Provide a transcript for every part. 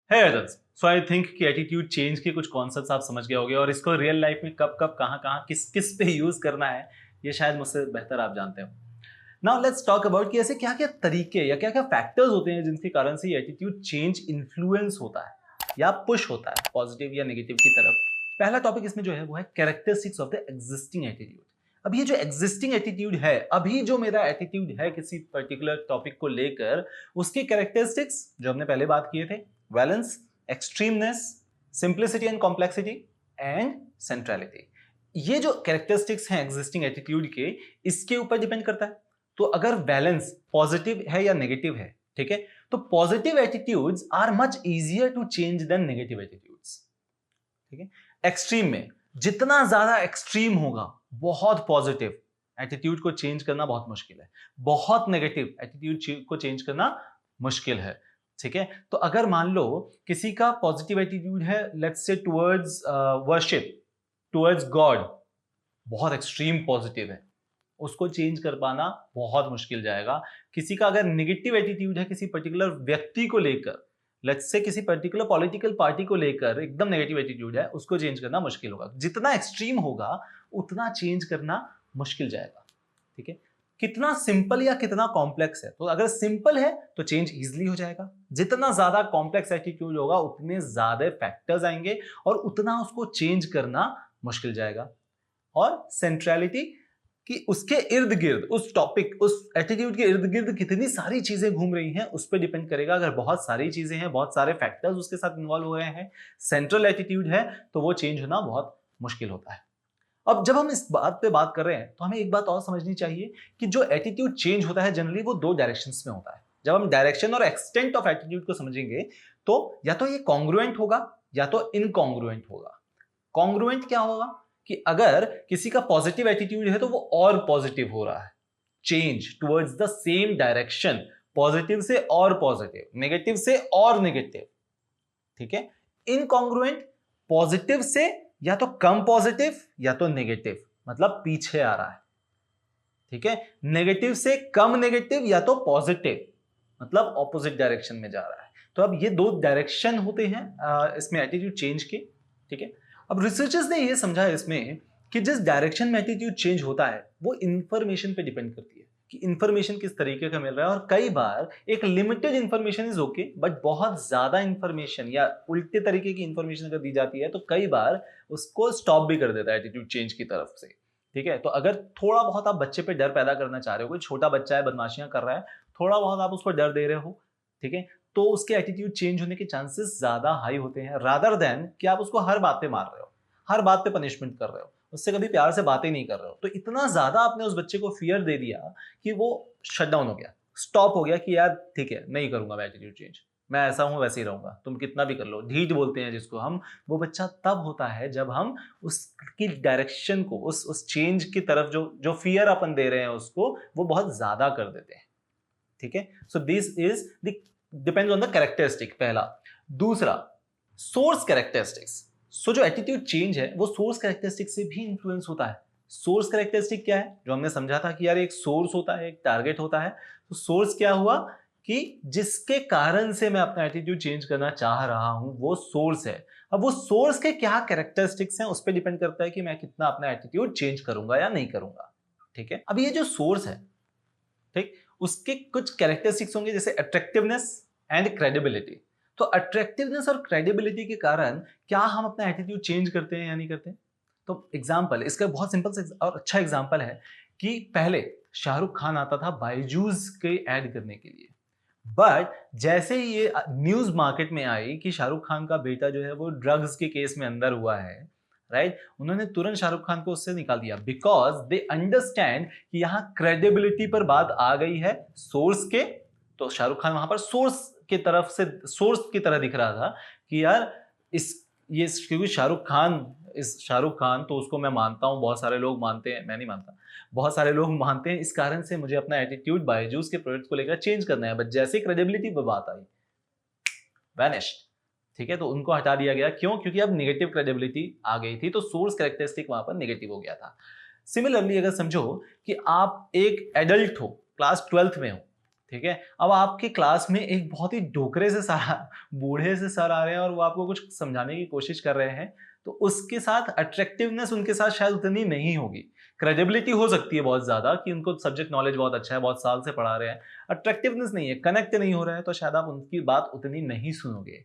है adults, so I think कि attitude change के कुछ कॉन्सेप्ट्स आप समझ गए होंगे और इसको रियल लाइफ में कब कब कहाँ कहाँ किस किस पे यूज करना है ये शायद मुझसे बेहतर आप जानते हो। नाउ लेट्स टॉक अबाउट कि ऐसे क्या क्या तरीके या क्या क्या फैक्टर्स होते हैं जिनके कारण से एटीट्यूड चेंज इन्फ्लुएंस होता है या पुश होता है पॉजिटिव या नेगेटिव की तरफ। पहला टॉपिक इसमें जो है वो है characteristics of the existing attitude. अब ये जो एग्जिस्टिंग एटीट्यूड है, अभी जो मेरा एटीट्यूड है किसी पर्टिकुलर टॉपिक को लेकर, उसके कैरेक्टरिस्टिक्स जो हमने पहले बात किए थे, valence, extremeness, simplicity and complexity and centrality, ये जो कैरेक्टरिस्टिक्स हैं एग्जिस्टिंग एटीट्यूड के, इसके ऊपर डिपेंड करता है। तो अगर बैलेंस पॉजिटिव है या नेगेटिव है, ठीक है, तो positive attitudes are much easier to change than negative attitudes. ठीक है, एक्सट्रीम में जितना ज्यादा एक्सट्रीम होगा, बहुत पॉजिटिव एटीट्यूड को चेंज करना बहुत मुश्किल है, बहुत नेगेटिव एटीट्यूड को चेंज करना मुश्किल है। ठीक है, तो अगर मान लो किसी का पॉजिटिव एटीट्यूड है let's say towards worship, towards God, बहुत एक्सट्रीम पॉजिटिव है, उसको चेंज कर पाना बहुत मुश्किल जाएगा। किसी का अगर नेगेटिव एटीट्यूड है किसी पर्टिकुलर व्यक्ति को लेकर, लेट्स से किसी पर्टिकुलर पॉलिटिकल पार्टी को लेकर एकदम नेगेटिव एटीट्यूड है, उसको चेंज करना मुश्किल होगा। जितना एक्सट्रीम होगा उतना चेंज करना मुश्किल जाएगा। ठीक है, कितना सिंपल या कितना कॉम्प्लेक्स है, तो अगर सिंपल है तो चेंज इजीली हो जाएगा। जितना ज्यादा कॉम्प्लेक्स एटीट्यूड होगा उतने ज्यादा फैक्टर्स आएंगे और उतना उसको चेंज करना मुश्किल जाएगा। और सेंट्रलिटी कि उसके इर्द गिर्द, उस टॉपिक, उस एटीट्यूड के इर्द गिर्द कितनी सारी चीजें घूम रही हैं उस पर डिपेंड करेगा। अगर बहुत सारी चीजें हैं, बहुत सारे फैक्टर्स उसके साथ इन्वॉल्व हो रहे हैं, सेंट्रल एटीट्यूड है, तो वो चेंज होना बहुत मुश्किल होता है। अब जब हम इस बात पे बात कर रहे हैं तो हमें एक बात और समझनी चाहिए कि जो एटीट्यूड चेंज होता है जनरली वो दो डायरेक्शंस में होता है। जब हम डायरेक्शन और एक्सटेंट ऑफ एटीट्यूड को समझेंगे तो या तो ये कॉन्ग्रुएंट होगा या तो इनकॉन्ग्रुएंट होगा। कॉन्ग्रुएंट क्या होगा कि अगर किसी का पॉजिटिव एटीट्यूड है तो वो और पॉजिटिव हो रहा है, change towards the same direction, positive से और पॉजिटिव, नेगेटिव से और नेगेटिव। ठीक है, इनकॉन्ग्रुएंट पॉजिटिव से या तो कम पॉजिटिव या तो नेगेटिव, मतलब पीछे आ रहा है। ठीक है, नेगेटिव से कम नेगेटिव या तो पॉजिटिव, मतलब ऑपोजिट डायरेक्शन में जा रहा है। तो अब ये दो डायरेक्शन होते हैं इसमें एटीट्यूड चेंज के। ठीक है, अब रिसर्चर्स ने ये समझा है इसमें कि जिस डायरेक्शन में एटीट्यूड चेंज होता है वो इंफॉर्मेशन पे डिपेंड करती है कि इंफॉर्मेशन किस तरीके का मिल रहा है। और कई बार एक limited information is okay, but बहुत ज्यादा इंफॉर्मेशन या उल्टे तरीके की इंफॉर्मेशन अगर दी जाती है तो कई बार उसको स्टॉप भी कर देता है एटीट्यूड चेंज की तरफ से। ठीक है, तो अगर थोड़ा बहुत आप बच्चे पे डर पैदा करना चाह रहे हो, कोई छोटा बच्चा है बदमाशियां कर रहा है, थोड़ा बहुत आप उसको डर दे रहे हो, ठीक है, तो उसके एटीट्यूड चेंज होने के चांसेस ज्यादा हाई होते हैं रादर देन कि आप उसको हर बात पे मार रहे हो, हर बात पे पनिशमेंट कर रहे हो, उससे कभी प्यार से बातें नहीं कर रहे हो। तो इतना ज्यादा आपने उस बच्चे को फियर दे दिया कि वो शट डाउन हो गया, स्टॉप हो गया कि यार ठीक है नहीं करूंगा मैं एटीट्यूड चेंज, मैं ऐसा हूं वैसे ही रहूंगा, तुम कितना भी कर लो, ढीठ बोलते हैं जिसको हम। वो बच्चा तब होता है जब हम उसकी डायरेक्शन को, उस चेंज की तरफ जो जो फियर अपन दे रहे हैं उसको, वो बहुत ज्यादा कर देते हैं। ठीक है, so this is the depends on the characteristic, पहला। दूसरा, सोर्स कैरेक्टरिस्टिक्स। सो जो एटीट्यूड चेंज है वो सोर्स कैरेक्टरिस्टिक से भी इंफ्लुएंस होता है। सोर्स कैरेक्टरिस्टिक क्या है, जो हमने समझा था कि यार एक सोर्स होता है, एक टारगेट होता है। तो सोर्स क्या हुआ कि जिसके कारण से मैं अपना एटीट्यूड चेंज करना चाह रहा हूं वो सोर्स है। अब वो सोर्स के क्या कैरेक्टरिस्टिक्स हैं उस पर डिपेंड करता है कि मैं कितना अपना एटीट्यूड चेंज करूंगा या नहीं करूंगा। ठीक है, अब ये जो सोर्स है, ठीक, उसके कुछ कैरेक्टरिस्टिक्स होंगे जैसे अट्रैक्टिवनेस एंड क्रेडिबिलिटी। तो अट्रैक्टिवनेस और क्रेडिबिलिटी के कारण क्या हम अपना एटीट्यूड चेंज करते हैं या नहीं करते। तो एग्जांपल, इसका बहुत सिंपल सा और अच्छा एग्जांपल है कि पहले शाहरुख खान आता था बायजूस के ऐड करने के लिए, बट जैसे ही ये न्यूज मार्केट में आई कि शाहरुख खान का बेटा जो है वो ड्रग्स के केस में अंदर हुआ है, राइट, उन्होंने तुरंत शाहरुख खान को उससे निकाल दिया, बिकॉज दे अंडरस्टैंड कि यहाँ क्रेडिबिलिटी पर बात आ गई है सोर्स के। तो शाहरुख खान वहां पर सोर्स की तरफ से, सोर्स की तरह दिख रहा था कि यार इस ये क्योंकि शाहरुख खान तो उसको मैं मानता हूं, बहुत सारे लोग मानते हैं, मैं नहीं मानता, बहुत सारे लोग मानते हैं, इस कारण से मुझे अपना एटीट्यूड बायजूस के प्रोडक्ट को लेकर चेंज करना है। बट जैसे ही क्रेडिबिलिटी पर बात आई, वैनिश्ड। ठीक है, तो उनको हटा दिया गया, क्यों? क्योंकि अब नेगेटिव क्रेडिबिलिटी आ गई थी, तो सोर्स कैरेक्टरिस्टिक वहां पर नेगेटिव हो गया था। सिमिलरली अगर समझो कि आप एक एडल्ट हो, क्लास 12th में हो, ठीक है। अब आपके क्लास में एक बहुत ही डोकरे से बूढ़े से सर आ रहे हैं और वो आपको कुछ समझाने की कोशिश कर रहे हैं, तो उसके साथ अट्रैक्टिवनेस उनके साथ शायद उतनी नहीं होगी। क्रेडिबिलिटी हो सकती है बहुत ज्यादा कि उनको सब्जेक्ट नॉलेज बहुत अच्छा है, बहुत साल से पढ़ा रहे हैं, अट्रैक्टिवनेस नहीं है, कनेक्ट नहीं हो रहा है, तो शायद आप उनकी बात उतनी नहीं सुनोगे,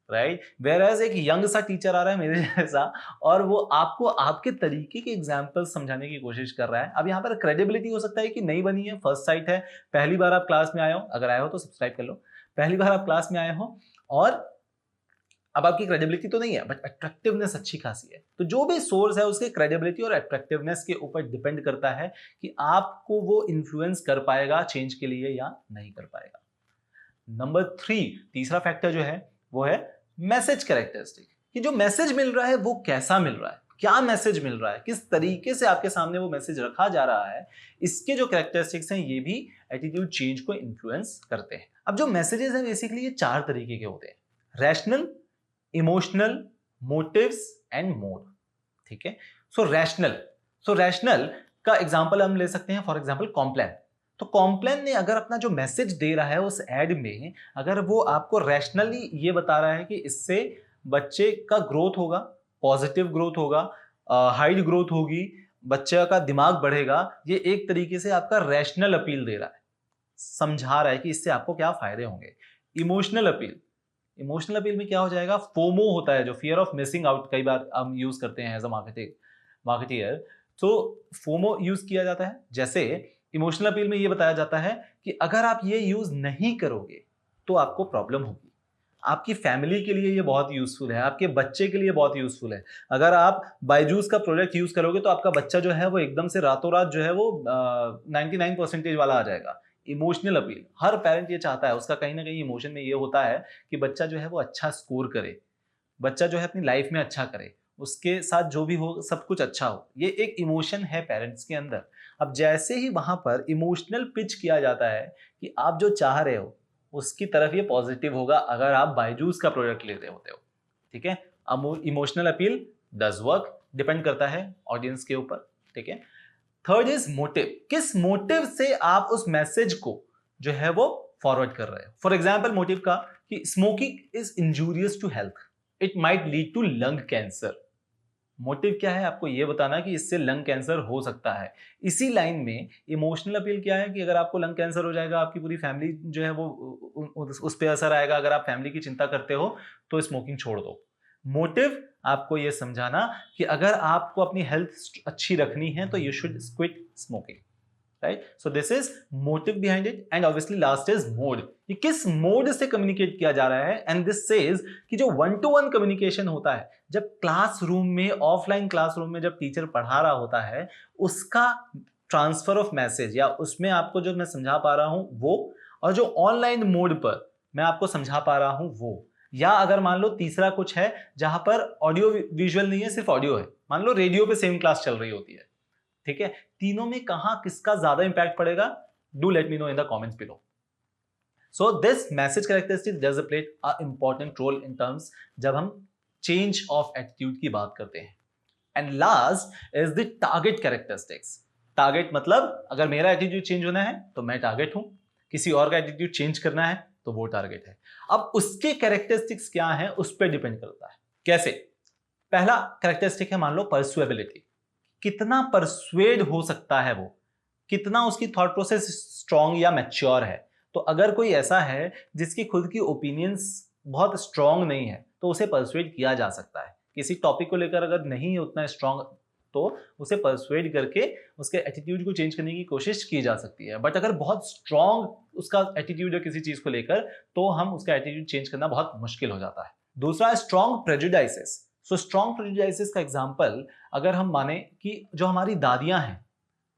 राइट। वेयर एज एक यंग सा टीचर आ रहा है मेरे जैसा, और वो आपको आपके तरीके के एग्जाम्पल समझाने की कोशिश कर रहा है। अब यहाँ पर क्रेडिबिलिटी हो सकता है कि नहीं बनी है, फर्स्ट साइट है, पहली बार आप क्लास में आए हो, अगर आए हो तो सब्सक्राइब कर लो, पहली बार आप क्लास में आए हो, और अब आपकी क्रेडिबिलिटी तो नहीं है बट अट्रैक्टिवनेस अच्छी खासी है। तो जो भी सोर्स है उसके क्रेडिबिलिटी और अट्रैक्टिवनेस के ऊपर डिपेंड करता है कि आपको वो इन्फ्लुएंस कर पाएगा चेंज के लिए या नहीं कर पाएगा। नंबर 3, तीसरा फैक्टर जो है वो है मैसेज कैरेक्टरिस्टिक, कि जो मैसेज मिल रहा है वो कैसा मिल रहा है, क्या मैसेज मिल रहा है, किस तरीके से आपके सामने वो मैसेज रखा जा रहा है, इसके जो कैरेक्टरिस्टिक्स हैं ये भी एटीट्यूड चेंज को इन्फ्लुएंस करते हैं। अब जो मैसेजेस हैं बेसिकली ये 4 तरीके के होते हैं, rational, emotional, motives and mode, ठीक है। सो रैशनल का एग्जांपल हम ले सकते हैं, फॉर एग्जांपल कॉम्प्लान। तो कॉम्प्लान ने अगर अपना जो मैसेज दे रहा है उस एड में, अगर वो आपको रैशनली ये बता रहा है कि इससे बच्चे का ग्रोथ होगा, पॉजिटिव ग्रोथ होगा, हाइट ग्रोथ होगी, बच्चे का दिमाग बढ़ेगा, ये एक तरीके से आपका रैशनल अपील दे रहा है, समझा रहा है कि इससे आपको क्या फायदे होंगे। इमोशनल अपील में क्या हो जाएगा, फोमो होता है जो फियर ऑफ मिसिंग आउट, कई बार हम यूज करते हैं एज अ मार्केटियर, तो फोमो यूज किया जाता है। जैसे इमोशनल अपील में ये बताया जाता है कि अगर आप ये यूज नहीं करोगे तो आपको प्रॉब्लम होगी, आपकी फैमिली के लिए ये बहुत यूजफुल है, आपके बच्चे के लिए बहुत यूजफुल है। अगर आप बायजूस का प्रोडक्ट यूज करोगे तो आपका बच्चा जो है वो एकदम से रातों रात जो है वो 99% वाला आ जाएगा। इमोशनल अपील, हर पेरेंट ये चाहता है, उसका कहीं ना कहीं इमोशन में ये होता है कि बच्चा जो है वो अच्छा स्कोर करे, बच्चा जो है अपनी लाइफ में अच्छा करे, उसके साथ जो भी हो सब कुछ अच्छा हो, ये एक इमोशन है पेरेंट्स के अंदर। अब जैसे ही वहां पर इमोशनल पिच किया जाता है कि आप जो चाह रहे हो उसकी तरफ ये पॉजिटिव होगा अगर आप बायजूस का प्रोडक्ट लेते होते हो, ठीक है। अब emotional appeal does work, depend करता है ऑडियंस के ऊपर, ठीक है। थर्ड इज मोटिव, किस मोटिव से आप उस मैसेज को जो है वो फॉरवर्ड कर रहे हो। फॉर एग्जाम्पल मोटिव का कि smoking is injurious to health, it might lead to lung cancer. Motive क्या है, आपको यह बताना कि इससे लंग कैंसर हो सकता है। इसी लाइन में इमोशनल अपील क्या है कि अगर आपको लंग कैंसर हो जाएगा, आपकी पूरी फैमिली जो है वो उस पर असर आएगा, अगर आप फैमिली की चिंता करते हो तो स्मोकिंग छोड़ दो। मोटिव आपको यह समझाना कि अगर आपको अपनी हेल्थ अच्छी रखनी है तो you should quit smoking, right. So this is motive behind it. And obviously last is mode, ये किस मोड से कम्युनिकेट किया जा रहा है। एंड दिस सेज कि जो 1-to-1 कम्युनिकेशन होता है, जब क्लासरूम में, ऑफलाइन क्लासरूम में जब टीचर पढ़ा रहा होता है, उसका ट्रांसफर ऑफ मैसेज या उसमें आपको जो मैं समझा पा रहा हूं वो, और जो ऑनलाइन मोड पर मैं आपको समझा पा रहा हूं वो, या अगर मान लो तीसरा कुछ है जहां पर ऑडियो विजुअल नहीं है, सिर्फ ऑडियो है, मान लो रेडियो पे सेम क्लास चल रही होती है, ठीक है। तीनों में कहां किसका ज्यादा इंपैक्ट पड़ेगा, do let me know in the comments below. So this message characteristics does play a important role in terms जब हम चेंज ऑफ एटीट्यूड की बात करते हैं। And last is the target characteristics. Target मतलब अगर मेरा एटीट्यूड चेंज होना है तो मैं टारगेट हूं, किसी और का एटीट्यूड चेंज करना है तो वो टारगेट है। अब उसके कैरेक्टरिस्टिक्स क्या है उस पर डिपेंड करता है। कैसे, पहला कैरेक्टरिस्टिक है मान लो पर्सुएबिलिटी, कितना परसुएड हो सकता है वो, कितना उसकी थॉट प्रोसेस स्ट्रांग या मैच्योर है। तो अगर कोई ऐसा है जिसकी खुद की ओपिनियंस बहुत स्ट्रांग नहीं है तो उसे परसुएड किया जा सकता है। किसी टॉपिक को लेकर अगर नहीं उतना स्ट्रांग तो उसे परसुएड करके उसके एटीट्यूड को चेंज करने की कोशिश की जा सकती है। बट अगर बहुत स्ट्रांग उसका एटीट्यूड है किसी चीज को लेकर तो हम उसका एटीट्यूड चेंज करना बहुत मुश्किल हो जाता है। दूसरा है स्ट्रांग प्रेजुडाइसेस। सो स्ट्रांग प्रेजुडाइसेस का एग्जांपल अगर हम माने कि जो हमारी दादियां हैं,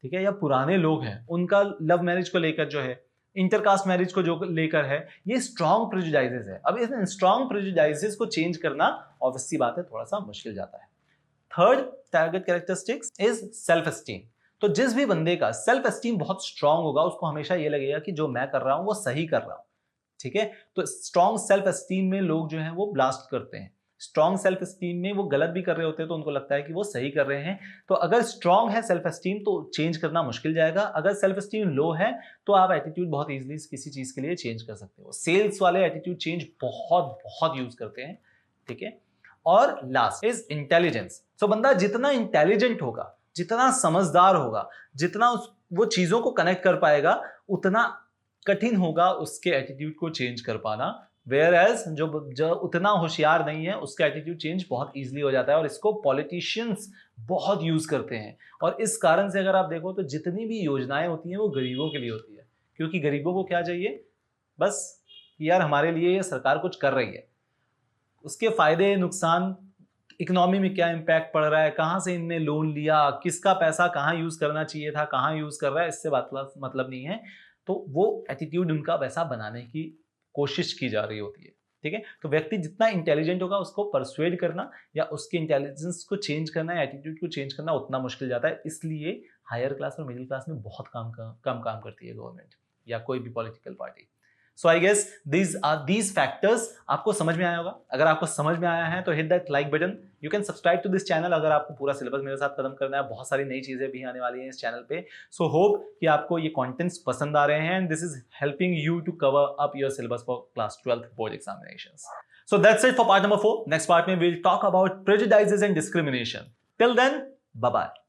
ठीक है, या पुराने लोग हैं, उनका लव मैरिज को लेकर जो है, इंटरकास्ट मैरिज को जो लेकर है, ये स्ट्रांग प्रेजुडाइसेस है। अब इस स्ट्रांग प्रेजुडाइसेस को चेंज करना ऑब्वियस सी बात है थोड़ा सा मुश्किल जाता है। Third target characteristics is self esteem. तो जिस भी बंदे का सेल्फ एस्टीम बहुत स्ट्रांग होगा उसको हमेशा ये लगेगा कि जो मैं कर रहा हूं वो सही कर रहा हूं, ठीक है। तो स्ट्रांग सेल्फ एस्टीम में लोग जो है वो ब्लास्ट करते हैं। स्ट्रॉन्ग सेल्फ एस्टीम में वो गलत भी कर रहे होते हैं तो उनको लगता है कि वो सही कर रहे हैं। तो अगर स्ट्रॉन्ग है सेल्फ एस्टीम तो चेंज करना मुश्किल जाएगा, अगर सेल्फ एस्टीम लो है तो आप एटीट्यूड बहुत इजीली किसी चीज के लिए चेंज कर सकते हो। सेल्स वाले एटीट्यूड चेंज बहुत बहुत यूज करते हैं, ठीक है। और लास्ट इज इंटेलिजेंस। सो बंदा जितना इंटेलिजेंट होगा, जितना समझदार होगा, जितना वो चीजों को कनेक्ट कर पाएगा, उतना कठिन होगा उसके एटीट्यूड को चेंज कर पाना। वेयर एज जो उतना होशियार नहीं है उसका एटीट्यूड चेंज बहुत इजीली हो जाता है, और इसको पॉलिटिशियंस बहुत यूज करते हैं। और इस कारण से अगर आप देखो तो जितनी भी योजनाएं होती हैं वो गरीबों के लिए होती है, क्योंकि गरीबों को क्या चाहिए, बस यार हमारे लिए ये सरकार कुछ कर रही है, उसके फायदे नुकसान, इकोनॉमी में क्या इम्पैक्ट पड़ रहा है, कहाँ से इनने लोन लिया, किसका पैसा कहाँ यूज करना चाहिए था, कहाँ यूज कर रहा है, इससे मतलब नहीं है। तो वो एटीट्यूड उनका वैसा बनाने की कोशिश की जा रही होती है, ठीक है। तो व्यक्ति जितना इंटेलिजेंट होगा उसको परसुएड करना या उसके इंटेलिजेंस को चेंज करना, एटीट्यूड को चेंज करना उतना मुश्किल जाता है। इसलिए हायर क्लास और मिडिल क्लास में बहुत कम काम करती है गवर्नमेंट या कोई भी political party. So I guess these factors आपको समझ में आया होगा। अगर आपको समझ में आया है तो hit that like button. You can subscribe to this channel अगर आपको पूरा सिलेबस मेरे साथ खत्म करना है। बहुत सारी नई चीजें भी आने वाली हैं इस चैनल पे। सो होप कि आपको ये कंटेंट्स पसंद आ रहे हैं and this is helping you to cover up your syllabus for class 12th board examinations. So that's it for part number 4. Next part में we'll talk about prejudices and discrimination. Till then, bye bye.